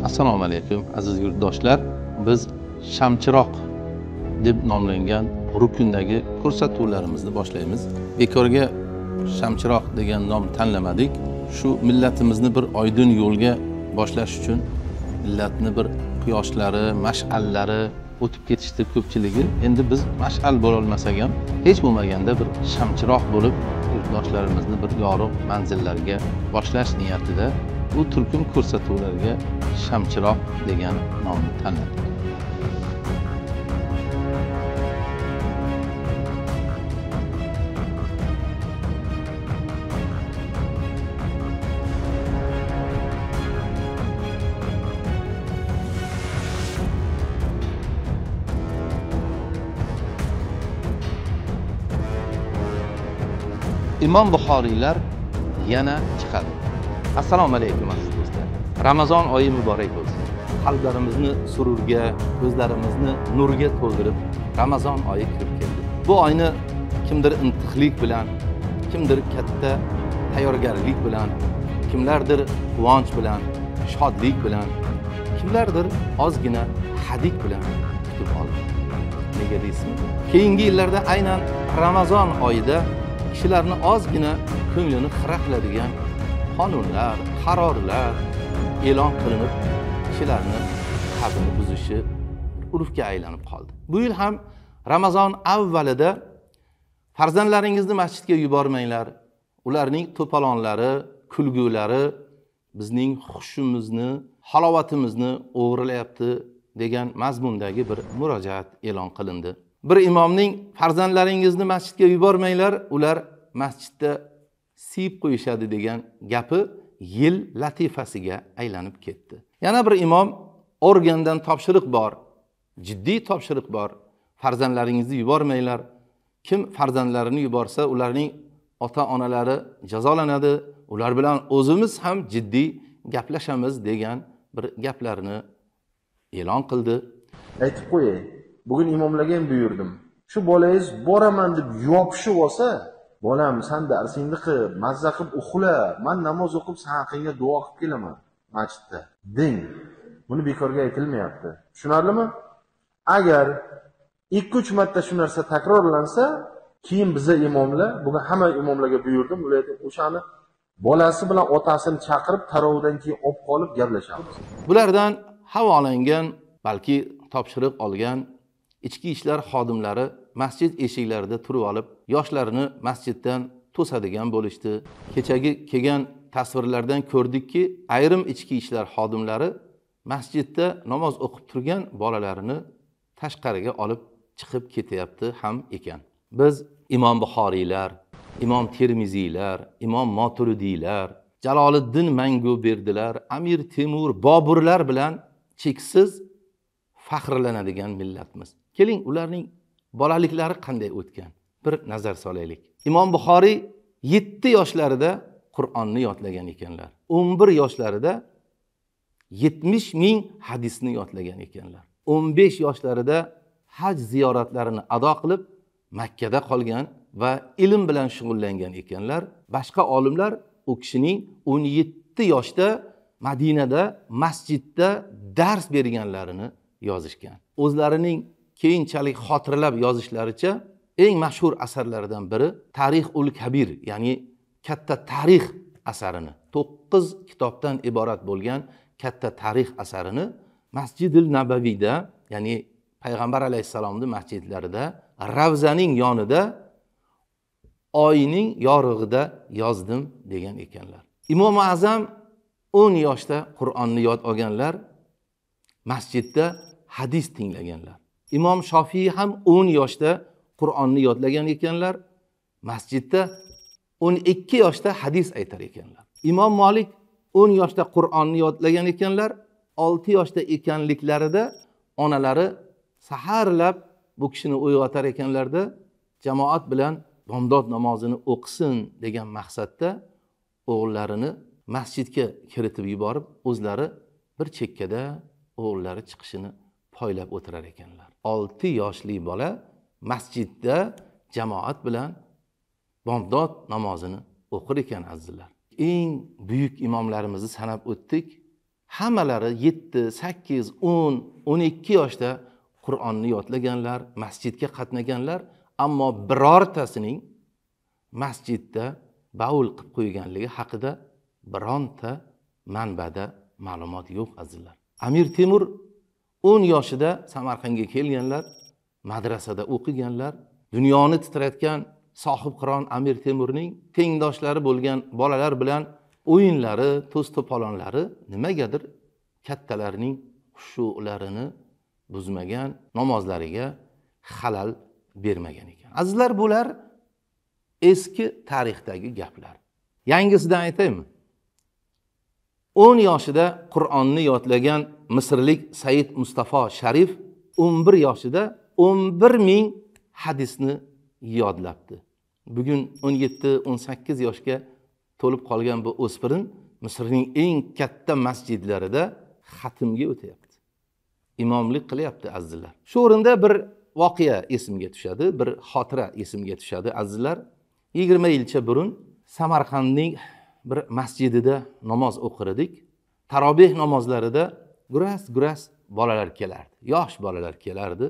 Assalomu alaykum aziz yurtdoshlar. Biz shamchiroq deb nomlangan rukundagi ko'rsatuvlarimizni boshlaymiz. Bekorga shamchiroq degan nom tanlamadik. Shu millatimizni bir oydin yo'lga boshlash uchun millatni bir quyoshlari, mash'allari o'tib ketishdi ko'pchiligi. Endi biz mash'al bo'la olmasak ham, hech bo'lmaganda bir shamchiroq bo'lib yurtdoshlarimizni bir yorug' manzillarga boshlash niyatida bu turkum ko'rsatuvlarga shamchiroq degan nomni tanladik. Imom Buxoriylar yana chiqadi. Assalomu alaykum aziz do'stlar. Ramazon oyi muborak bo'lsin. Qalblarimizni sururga, ko'zlarimizni nurga to'ldirib Ramazon oyi kirib keldi. Bu oyni kimdir intiqlik bilan, kimdir katta tayyorgarlik bilan, kimlardir quvonch bilan, shodlik bilan, kimlardir ozgina hadik bilan kutib oldi. Nega deysizmi? Keyingi yillarda aynan Ramazon oyida kishilarni ozgina ko'nglini xira qiladigan qonunlar, qarorlar e'lon qilinib, kishilarni qalbini buzishi urfga aylanib qoldi. Bu yil ham Ramazon avvalida farzandlaringizni masjidga yubormanglar. Ularning to'polonlari, kulgulari bizning xushimizni, halovatimizni o'g'irlayapti degan mazmundagi bir murojaat e'lon qilindi. Bir imomning farzandlaringizni masjidga yubormanglar, ular masjidda siyib qo'yishadi degan gapi yil latifasiga aylanib ketdi. Yana bir imom organdan topshiriq bor, jiddiy topshiriq bor. Farzandlaringizni yubormanglar. Kim farzandlarini yuborsa, ularning ota-onalari jazolanadi. Ular bilan o'zimiz ham jiddiy gaplashamiz degan bir gaplarni e'lon qildi. Aytib qo'yay, bugun imomlarga ham buyurdim. Shu bolangiz boraman deb yopishib olsa, bolam sen darsingni qilib, mazza qilib uxla, men namoz o'qib sen haqingga duo qilib kelaman masjidda deng. Buni bekorga aytilmayapti. Tushunarlimi? Agar 2-3 marta shu narsa takrorlansa, keyin biza imomlar, bugun hamma imomlarga buyurdim, ular o'shani bolasi bilan otasini chaqirib tarovihdan keyin olib qolib gaplashamiz. Bulardan havolangan, balki topshiriq olgan ichki ishlar xodimlari masjid eshiklarida turib olib, yoshlarni masjiddan to'sadigan bo'lishdi. Kechagi kelgan tasvirlardan ko'rdikki, ayrim ichki ishlar xodimlari masjidda namoz o'qib turgan bolalarini tashqariga olib chiqib ketyapti ham ekan. Biz Imom Buxoriylar, Imom Termiziylar, Imom Moturidiylar, Jaloliddin Manguberdilar, Amir Temur, Boburlar bilan cheksiz faxrlanadigan millatmiz. Keling, ularning bolaliklari qanday o'tgan? Bir nazar solaylik. Imom Buxoriy 7 yoshlarida Qur'onni yodlagan ekanlar. 11 yoshlarida 70 ming hadisni yodlagan ekanlar. 15 yoshlarida haj ziyoratlarini ado qilib Makkada qolgan va ilm bilan shug'ullangan ekanlar. Boshqa olimlar u kishining 17 yoshda Madinada masjidda dars berganlarini yozishgan. O'zlarining keyinchalik xotiralab yozishlaricha eng mashhur asarlaridan biri Tarix-ul Kabir, ya'ni katta tarix asarini, 9 kitobdan iborat bo'lgan katta tarix asarini Masjidil Nabaviyda, ya'ni Payg'ambar alayhisalomning masjidlarida, Ravzaning yonida oyning yorug'ida yozdim degan ekanlar. Imom Azam 10 yoshda Qur'onni yod olganlar, masjidda hadis tinglaganlar. Imom Shofiy ham 10 yoshda Qur'onni yodlagan ekanlar, masjidda 12 yoshda hadis aytar ekanlar. Imom Malik 10 yoshda Qur'onni yodlagan ekanlar, 6 yoshda ekanliklarida onalari saharlab bu kishini uyg'otar ekanlarda, jamoat bilan bomdod namozini o'qisin degan maqsadda o'g'illarini masjidga kiritib yuborib, o'zlari bir chekkada o'g'illari chiqishini poylab o'tirar ekanlar. 6 yoshli bola masjidda jamoat bilan bomdod namozini o'qir ekan azizlar. Eng buyuk imomlarimizni sanab o'tdik. hammalari 7, 8, 10, 12 yoshda Qur'onni yodlaganlar, masjidga qatnaganlar, ammo birortasining masjidda baul qilib qo'yganligi haqida bironta manbada ma'lumot yo'q azizlar. Amir Temur 10 yoshida Samarqandga kelganlar, madrasada o'qiganlar, dunyoni titratgan sohib qiron Amir Temurning tengdoshlari bo'lgan bolalar bilan o'yinlari, to's-to'polonlari nimagadir kattalarining xushu'larini buzmagan, namozlariga xalal bermagan ekan. Azizlar, bular eski tarixdagi gaplar. Yangisidan aytaymi? 10 yoshida Qur'onni yodlagan misrlik Said Mustafo Sharif 11 yoshida 11,000 hadisni yodlabdi. Bugun 17-18 yoshga to'lib qolgan bu o'spirin Misrning eng katta masjidlarida xatmga o'tayapti. Imomlik qilyapti azizlar. Shu o'rinda bir voqea esimga tushadi, bir xotira esimga tushadi azizlar. 20 yilcha burun Samarqandning bir masjidida namoz o'qirdik. Tarobeh namozlarida guras bolalar kelardi. Yosh bolalar kelardi.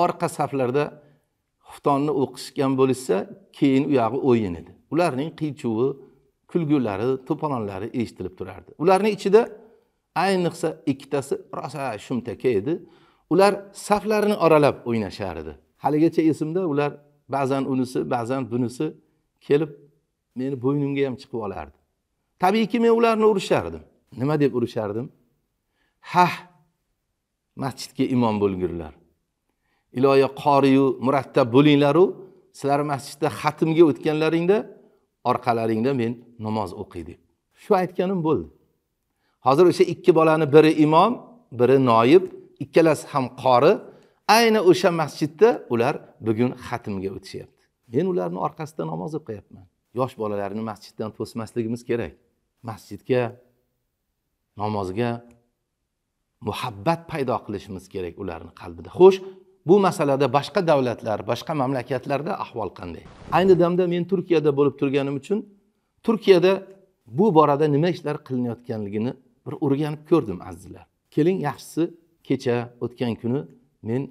Orqa saflarda xuftonni o'qishgan bo'lsa, keyin u yog'i o'yin edi. Ularning qiychuvi, kulgulari, to'polonlari eshitilib turardi. Ularning ichida ayniqsa ikkitasi rosa shumtaka edi. Ular saflarini oralab o'ynashardi. Haligacha esimda, ular ba'zan unisi, ba'zan bunisi kelib meni bo'ynimga ham chiqib olardi. Tabiiyki men ularni urishardim. Nima deb urishardim? Masjidga imom bo'lgurlar. Iloyo qoriyu murattab bo'linglar-u, sizlar masjidda xatmga o'tganlaringda orqalaringda men namoz o'qiy deb. Shu aytganim bo'ldi. Hozir o'sha ikki bolani biri imom, biri noyib, ikkalasi ham qori, ayni o'sha masjidda ular bugun xatmga o'tishyapti. Men ularning orqasida namoz o'qiyapman. Yosh bolalarni masjiddan to'smasligimiz kerak. Masjidga, namozga muhabbat paydo qilishimiz kerak ularning qalbida. Xo'sh, bu masalada boshqa davlatlar, boshqa mamlakatlarda ahvol qanday? Ayni damda men Turkiyada bo'lib turganim uchun Turkiyada bu borada nima ishlar qilinayotganligini bir o'rganib ko'rdim azizlar. Keling, yaxshisi kecha o'tgan kuni men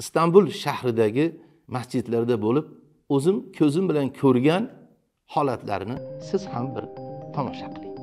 Istanbul shahridagi masjidlarda bo'lib, o'zim ko'zim bilan ko'rgan holatlarni siz ham bir tomosha qiling.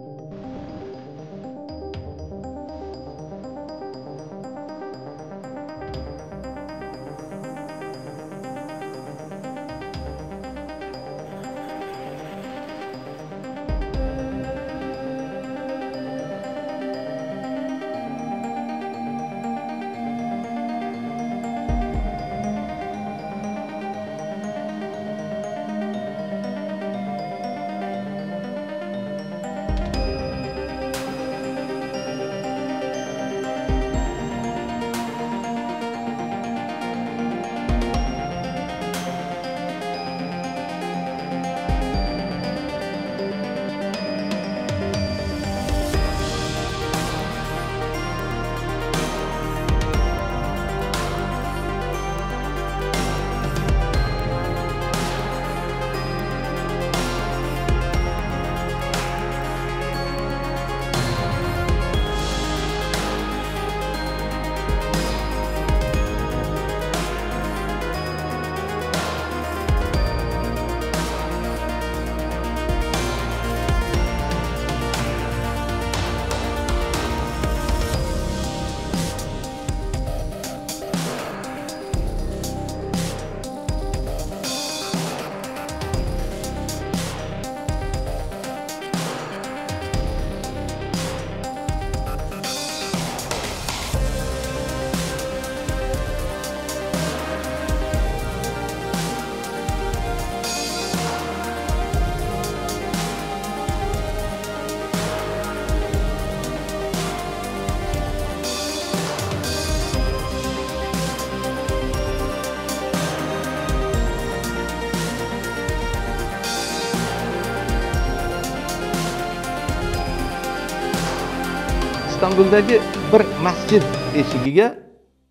İstanbul'dagi bir masjid eshigiga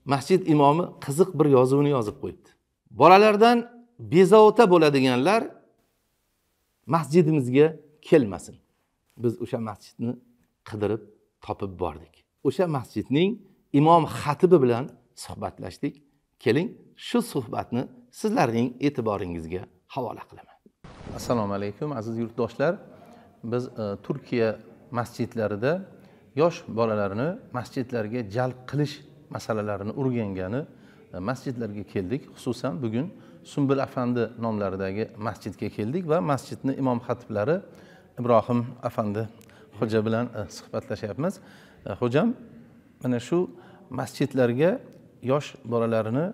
masjid imomi qiziq bir yozuvni yozib qo'yibdi. Bolalardan bezovta bo'ladiganlar masjidimizga kelmasin. Biz o'sha masjidni qidirib topib bordik. O'sha masjidning imom xatibi bilan suhbatlashdik. Keling, shu suhbatni sizlarning e'tiboringizga havola qilaman. Assalomu alaykum aziz yurtdoshlar. Biz Turkiya masjidlarida yosh bolalarni masjidlarga jalb qilish masalalarini o'rgangani masjidlarga keldik. Xususan bugun Sumbul Afandi nomlaridagi masjidga keldik va masjidning imom xatiblari Ibrohim Afandi xo'ja bilan suhbatlashyapmiz. Xo'jam, mana shu masjidlarga yosh bolalarini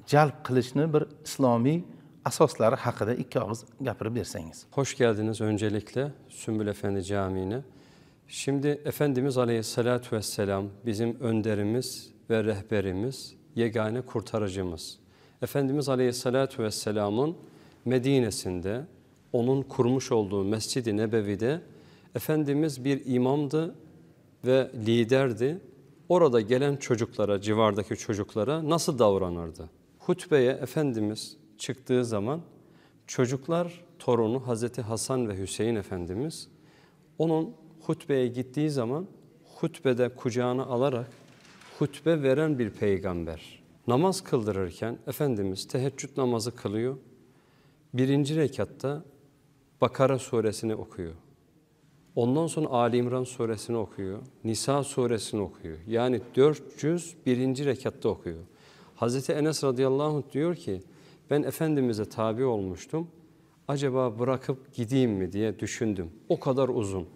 jalb qilishni bir islomiy asoslari haqida ikki og'iz gapirib bersangiz. Hoş geldiniz öncelikle Sümbül Efendi Camii'ne. Şimdi Efendimiz Aleyhisselatü Vesselam bizim önderimiz ve rehberimiz, yegane kurtarıcımız. Efendimiz Aleyhisselatü Vesselam'ın Medine'sinde, onun kurmuş olduğu Mescid-i Nebevi'de Efendimiz bir imamdı ve liderdi. Orada gelen çocuklara, civardaki çocuklara nasıl davranırdı? Hutbeye Efendimiz çıktığı zaman çocuklar torunu Hazreti Hasan ve Hüseyin Efendimiz onun hutbeye gittiği zaman hutbede kucağına alarak hutbe veren bir peygamber. Namaz kıldırırken Efendimiz teheccüd namazı kılıyor. Birinci rekatta Bakara suresini okuyor. Ondan sonra Ali İmran suresini okuyor. Nisa suresini okuyor. Yani 401. rekatta okuyor. Hazreti Enes radıyallahu anh diyor ki ben Efendimiz'e tabi olmuştum. Acaba bırakıp gideyim mi diye düşündüm. O kadar uzun.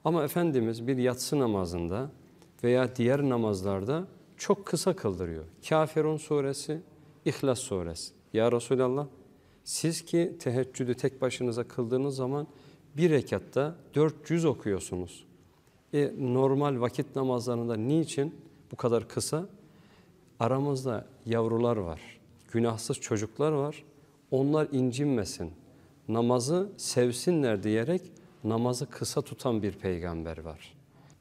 Ama Efendimiz bir yatsı namazında veya diğer namazlarda çok kısa kıldırıyor. Kafirun suresi, İhlas suresi. Ya Resulallah, siz ki teheccüdü tek başınıza kıldığınız zaman bir rekatta 400 okuyorsunuz. Normal vakit namazlarında niçin bu kadar kısa? Aramızda yavrular var, günahsız çocuklar var. Onlar incinmesin, namazı sevsinler diyerek namazı kısa tutan bir peygamber var.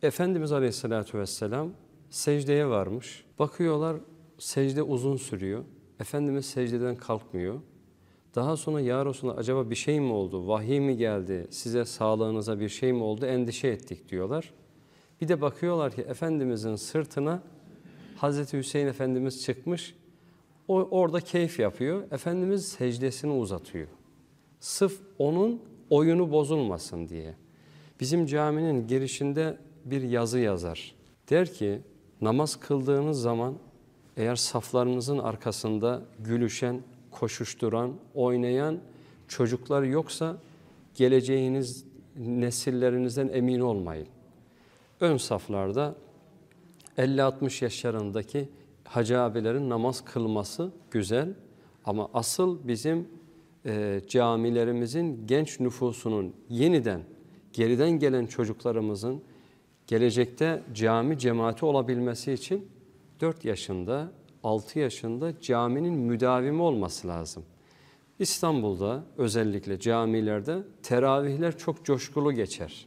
Efendimiz Aleyhisselatü Vesselam secdeye varmış. Bakıyorlar secde uzun sürüyor. Efendimiz secdeden kalkmıyor. Daha sonra ya Resulallah acaba bir şey mi oldu, vahiy mi geldi, size sağlığınıza bir şey mi oldu, endişe ettik diyorlar. Bir de bakıyorlar ki Efendimizin sırtına Hazreti Hüseyin Efendimiz çıkmış, orada keyif yapıyor. Efendimiz secdesini uzatıyor. Sırf onun oyunu bozulmasın diye. Bizim caminin girişinde bir yazı yazar. Der ki namaz kıldığınız zaman eğer saflarınızın arkasında gülüşen, koşuşturan, oynayan çocuklar yoksa geleceğiniz nesillerinizden emin olmayın. Ön saflarda 50-60 yaşlarındaki hacı abilerin namaz kılması güzel ama asıl bizim camilerimizin genç nüfusunun yeniden geriden gelen çocuklarımızın gelecekte cami cemaati olabilmesi için 4 yaşında, 6 yaşında caminin müdavimi olması lazım. İstanbul'da özellikle camilerde teravihler çok coşkulu geçer.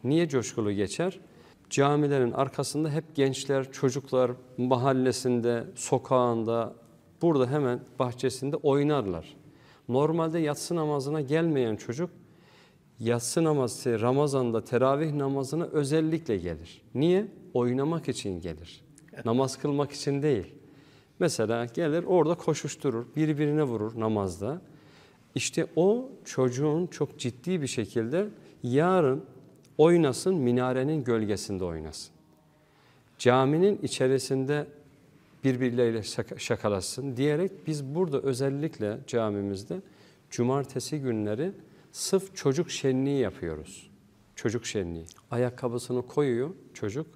Niye coşkulu geçer? Camilerin arkasında hep gençler, çocuklar mahallesinde, sokağında, burada hemen bahçesinde oynarlar. Normalde yatsı namazına gelmeyen çocuk, yatsı namazı, Ramazan'da teravih namazına özellikle gelir. Niye? Oynamak için gelir. Namaz kılmak için değil. Mesela gelir orada koşuşturur, birbirine vurur namazda. İşte o çocuğun çok ciddi bir şekilde yarın oynasın, minarenin gölgesinde oynasın. Caminin içerisinde birbirleriyle şakalasın diyerek biz burada özellikle camimizde cumartesi günleri sırf çocuk şenliği yapıyoruz. Çocuk şenliği. Ayakkabısını koyuyor çocuk.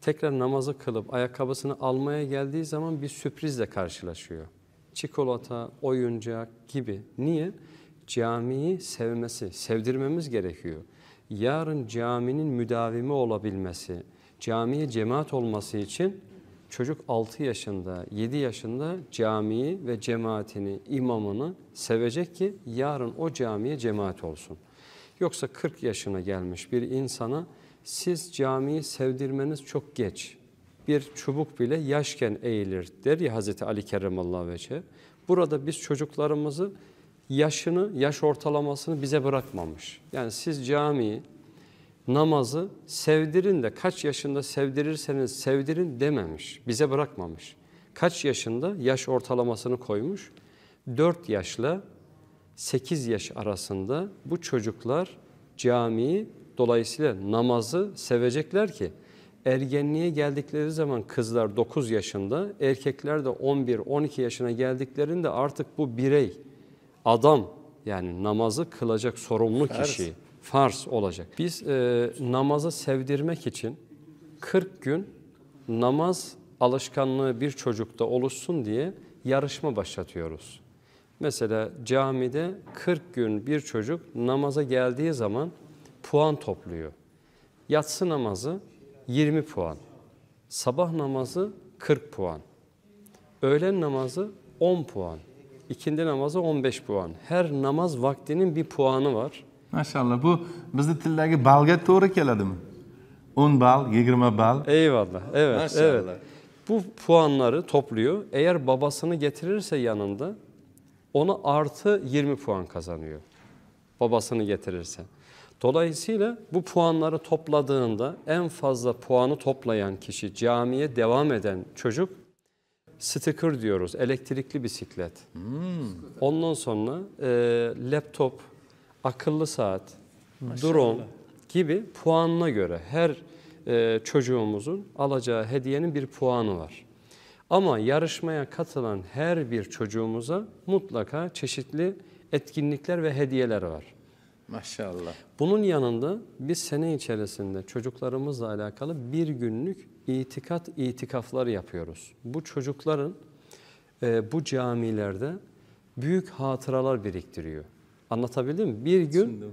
Tekrar namazı kılıp ayakkabısını almaya geldiği zaman bir sürprizle karşılaşıyor. Çikolata, oyuncak gibi. Niye? Camiyi sevmesi, sevdirmemiz gerekiyor. Yarın caminin müdavimi olabilmesi, camiye cemaat olması için çocuk 6 yaşında, 7 yaşında camiyi ve cemaatini, imamını sevecek ki yarın o camiye cemaat olsun. Yoksa 40 yaşına gelmiş bir insana siz camiyi sevdirmeniz çok geç. Bir çubuk bile yaşken eğilir der ya Hazreti Ali Kerremallahu Vece. Burada biz çocuklarımızı yaş ortalamasını bize bırakmamış. Yani siz camiyi namazı sevdirin de kaç yaşında sevdirirseniz sevdirin dememiş. Bize bırakmamış. Kaç yaşında yaş ortalamasını koymuş. 4 yaşla 8 yaş arasında bu çocuklar camiyi, dolayısıyla namazı sevecekler ki ergenliğe geldikleri zaman kızlar 9 yaşında, erkekler de 11-12 yaşına geldiklerinde artık bu birey, adam, yani namazı kılacak sorumlu kişi, farz olacak. Biz namazı sevdirmek için 40 gün namaz alışkanlığı bir çocukta oluşsun diye yarışma başlatıyoruz. Mesela camide 40 gün bir çocuk namaza geldiği zaman puan topluyor. Yatsı namazı 20 puan, sabah namazı 40 puan, öğlen namazı 10 puan, ikindi namazı 15 puan. Her namaz vaktinin bir puanı var. Maşallah, bu bizni tildagi balga to'g'ri keladimi? 10 bal, 20 bal. Eyvallah, evet, Maşallah. evet. Bu puanları topluyor. Eğer babasını getirirse yanında ona artı 20 puan kazanıyor. Babasını getirirse. Dolayısıyla bu puanları topladığında en fazla puanı toplayan kişi, camiye devam eden çocuk, sticker diyoruz, elektrikli bisiklet. Ondan sonra laptop, akıllı saat, drone gibi puanına göre her çocuğumuzun alacağı hediyenin bir puanı var. Ama yarışmaya katılan her bir çocuğumuza mutlaka çeşitli etkinlikler ve hediyeler var. Maşallah. Bunun yanında biz sene içerisinde çocuklarımızla alakalı bir günlük itikaflar yapıyoruz. Bu çocukların bu camilerde büyük hatıralar biriktiriyor. Anlatabildim mi? Bir gün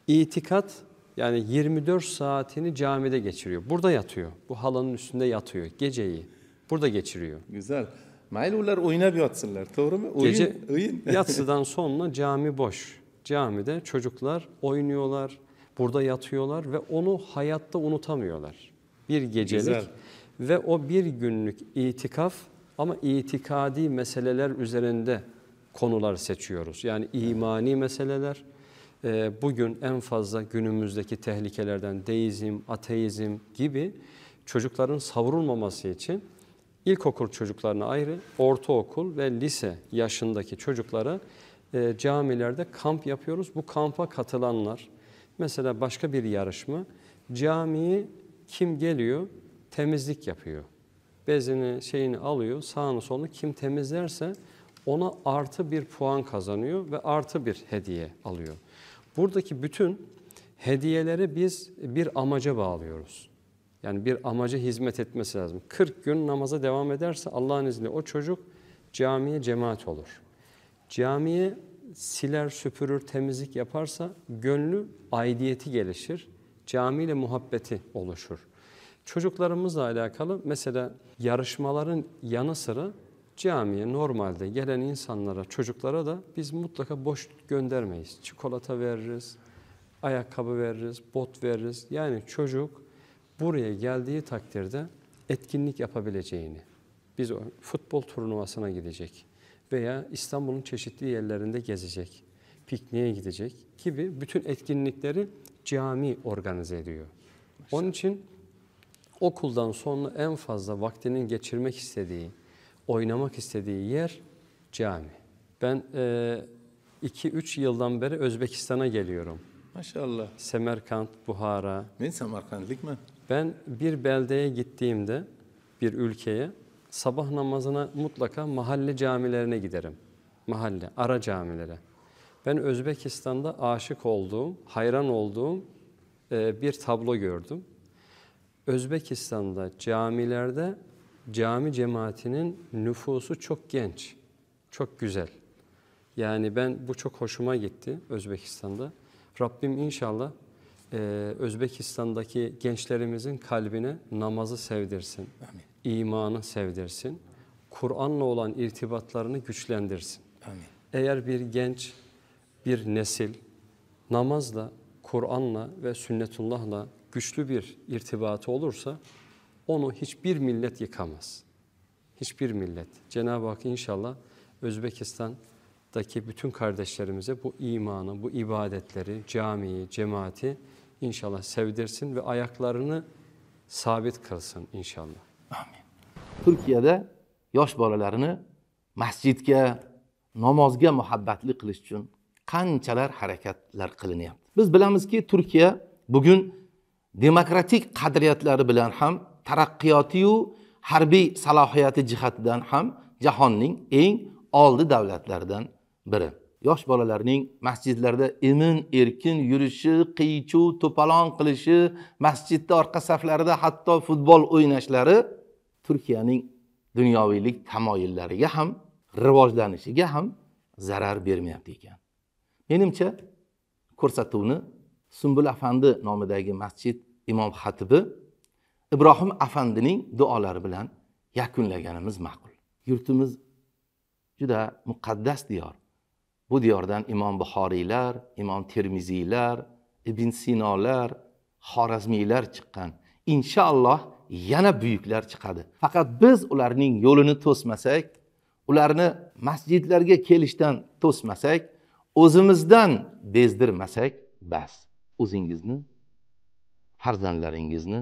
itikat, yani 24 saatini camide geçiriyor. Burada yatıyor. Bu halının üstünde yatıyor. Geceyi burada geçiriyor. Güzel. Mayli ular o'ynab yotsınlar, to'g'rimi? Gece O'yin. yatsıdan sonra cami boş. Camide çocuklar oynuyorlar, burada yatıyorlar ve onu hayatta unutamıyorlar. Bir gecelik Güzel. ve o bir günlük itikaf, ama itikadi meseleler üzerinde konular seçiyoruz. Yani imani meseleler, bugün en fazla günümüzdeki tehlikelerden deizm, ateizm gibi çocukların savrulmaması için ilkokul çocuklarına ayrı, ortaokul ve lise yaşındaki çocuklara camilerde kamp yapıyoruz. Bu kampa katılanlar, mesela başka bir yarışma, camiyi kim geliyor temizlik yapıyor. Bezini şeyini alıyor, sağını solunu kim temizlerse ona artı bir puan kazanıyor ve artı bir hediye alıyor. Buradaki bütün hediyeleri biz bir amaca bağlıyoruz. Yani bir amaca hizmet etmesi lazım. 40 gün namaza devam ederse Allah'ın izniyle o çocuk camiye cemaat olur. Camiye siler, süpürür, temizlik yaparsa gönlü aidiyeti gelişir. Camiyle muhabbeti oluşur. Çocuklarımızla alakalı mesela yarışmaların yanı sıra camiye normalde gelen insanlara, çocuklara da biz mutlaka boş göndermeyiz. Çikolata veririz, ayakkabı veririz, bot veririz. Yani çocuk buraya geldiği takdirde etkinlik yapabileceğini, biz o futbol turnuvasına gidecek veya İstanbul'un çeşitli yerlerinde gezecek, pikniğe gidecek gibi bütün etkinlikleri cami organize ediyor. Onun için okuldan sonra en fazla vaktinin geçirmek istediği, oynamak istediği yer cami. Ben 2-3 yıldan beri Özbekistan'a geliyorum. Maşallah. Semerkant, Buhara. Men Samarqandlikman. Ben bir beldeye gittiğimde, bir ülkeye, sabah namazına mutlaka mahalle camilerine giderim. Mahalle, ara camilere. Ben Özbekistan'da aşık olduğum, hayran olduğum bir tablo gördüm. Özbekistan'da camilerde cami cemaatinin nüfusu çok genç, çok güzel. Yani bu çok hoşuma gitti Özbekistan'da. Rabbim inşallah Özbekistan'daki gençlerimizin kalbine namazı sevdirsin, imanı sevdirsin, Kur'an'la olan irtibatlarını güçlendirsin. Amin. Eğer bir genç, bir nesil namazla, Kur'an'la ve sünnetullah'la güçlü bir irtibatı olursa onu hiçbir millet yıkamaz. Hiçbir millet. Cenab-ı Hak inşallah Özbekistan'daki bütün kardeşlerimize bu imanı, bu ibadetleri, camiyi, cemaati inşallah sevdirsin ve ayaklarını sabit kılsın inşallah. Turkiyada yosh bolalarini masjidga, namozga muhabbatli qilish uchun qanchalar harakatlar qilinyapti. Biz bilamizki, Turkiya bugun demokratik qadriyatlari bilan ham, taraqqiyoti-yu harbiy salohiyati jihatidan ham jahonning eng oldi davlatlaridan biri. Yosh bolalarning masjidlarda emin erkin yurishi, qiychuv, to'polon qilishi, masjidda orqa saflarida hatto futbol o'ynashlari Turkiyaning dunyoviylik tamoyillariga ham, rivojlanishiga ham zarar bermayapti ekan. Menimcha, ko'rsatuvni Sumbul afandi nomidagi masjid imom xatibi Ibrohim afandining duolari bilan yakunlaganimiz ma'qul. Yurtimiz juda muqaddas diyor. Bu diyordan imom Buxoriylar, imom Termiziylar, Ibn Sinolar, Xorazmiylar chiqqan. Inshaalloh yana buyuklar chiqadi. Faqat biz ularning yo'lini to'smasak, ularni masjidlarga kelishdan to'smasak, o'zimizdan bezdirmasak, bas. O'zingizni, farzandlaringizni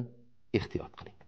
ehtiyot qiling.